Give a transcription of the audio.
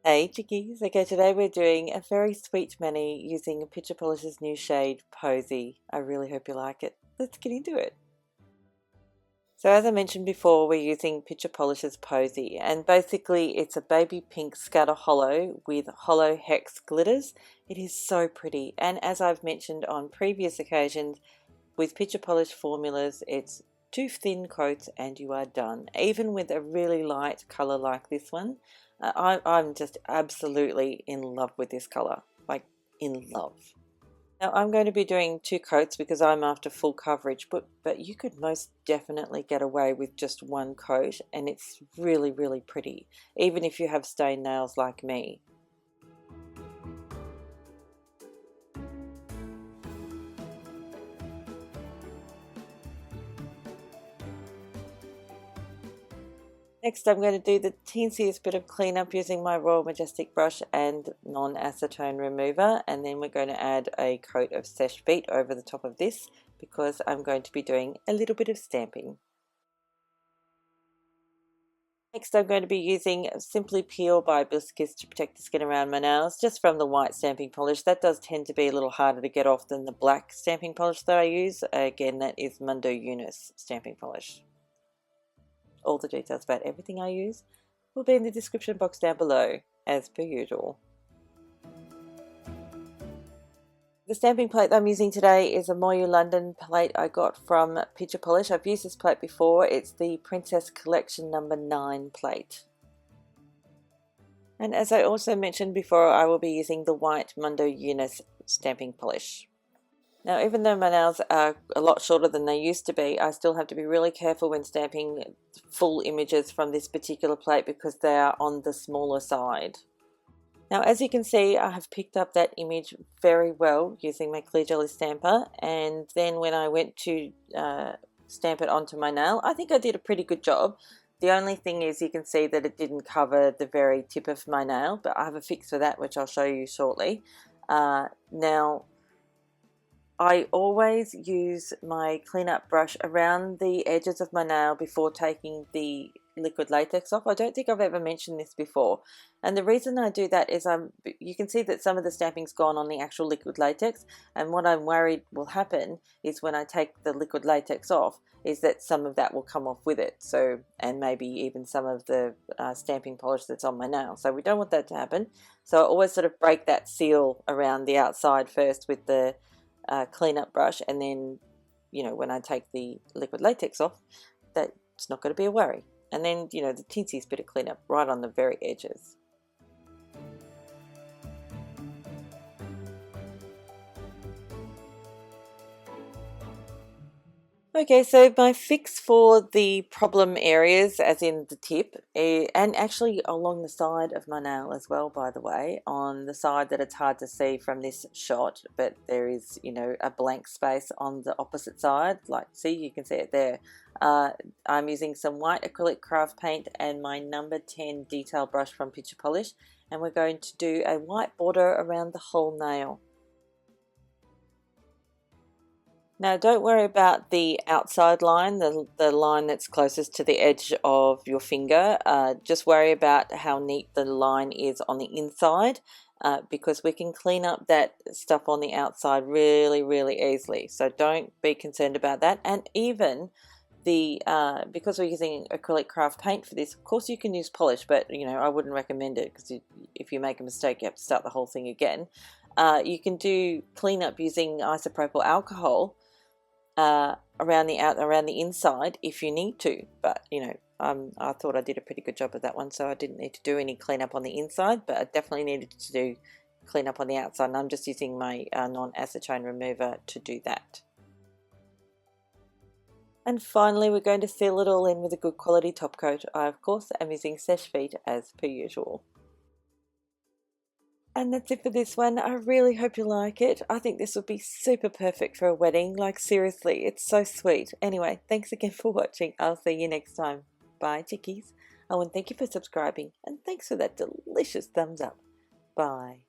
Hey chickies, okay, today we're doing a very sweet mani using Picture Polish's new shade Posey. I really hope you like it. Let's get into it. So as I mentioned before, we're using Picture Polish's Posey, and basically it's a baby pink scatter hollow with hollow hex glitters. It is so pretty, and as I've mentioned on previous occasions, with Picture Polish formulas, it's 2 thin coats and you are done. Even with a really light colour like this one, I'm just absolutely in love with this colour, like in love. Now I'm going to be doing 2 coats because I'm after full coverage, but you could most definitely get away with just 1 coat and it's really, really pretty, even if you have stained nails like me. Next I'm going to do the teensiest bit of cleanup using my Royal Majestic brush and non-acetone remover, and then we're going to add a coat of Seche Vite over the top of this because I'm going to be doing a little bit of stamping. Next I'm going to be using Simply Peel by Biscuits to protect the skin around my nails, just from the white stamping polish. That does tend to be a little harder to get off than the black stamping polish that I use. Again, that is Mundo stamping polish. All the details about everything I use will be in the description box down below, as per usual. The stamping plate that I'm using today is a MOYOU London plate I got from Picture Polish. I've used this plate before. It's the Princess Collection number 9 plate. And as I also mentioned before, I will be using the white Mundo stamping polish. Now, even though my nails are a lot shorter than they used to be, I still have to be really careful when stamping full images from this particular plate because they are on the smaller side. Now, as you can see, I have picked up that image very well using my clear jelly stamper, and then when I went to stamp it onto my nail, I think I did a pretty good job. The only thing is you can see that it didn't cover the very tip of my nail, but I have a fix for that which I'll show you shortly. Now, I always use my cleanup brush around the edges of my nail before taking the liquid latex off. I don't think I've ever mentioned this before, and the reason I do that is you can see that some of the stamping's gone on the actual liquid latex, and what I'm worried will happen is when I take the liquid latex off is that some of that will come off with it, so, and maybe even some of the stamping polish that's on my nail. So we don't want that to happen, so I always sort of break that seal around the outside first with the cleanup brush, and then, you know, when I take the liquid latex off, that's not going to be a worry. And then, you know, the teensiest bit of cleanup right on the very edges. Okay, so my fix for the problem areas, as in the tip, and actually along the side of my nail as well, by the way, on the side that it's hard to see from this shot, but there is, you know, a blank space on the opposite side, like, see, you can see it there. I'm using some white acrylic craft paint and my number 10 detail brush from Picture Polish, and we're going to do a white border around the whole nail. Now don't worry about the outside line, the line that's closest to the edge of your finger. Just worry about how neat the line is on the inside, because we can clean up that stuff on the outside really, really easily. So don't be concerned about that. And even because we're using acrylic craft paint for this, of course you can use polish, but you know, I wouldn't recommend it because if you make a mistake you have to start the whole thing again. You can do cleanup using isopropyl alcohol around the inside if you need to, but you know, I thought I did a pretty good job of that one, so I didn't need to do any cleanup on the inside, but I definitely needed to do cleanup on the outside, and I'm just using my non-acetone remover to do that. And finally, we're going to seal it all in with a good quality top coat. I, of course, am using Seche Vite as per usual. And that's it for this one. I really hope you like it. I think this would be super perfect for a wedding. Like, seriously, it's so sweet. Anyway, thanks again for watching. I'll see you next time. Bye, chickies. Oh, and thank you for subscribing. And thanks for that delicious thumbs up. Bye.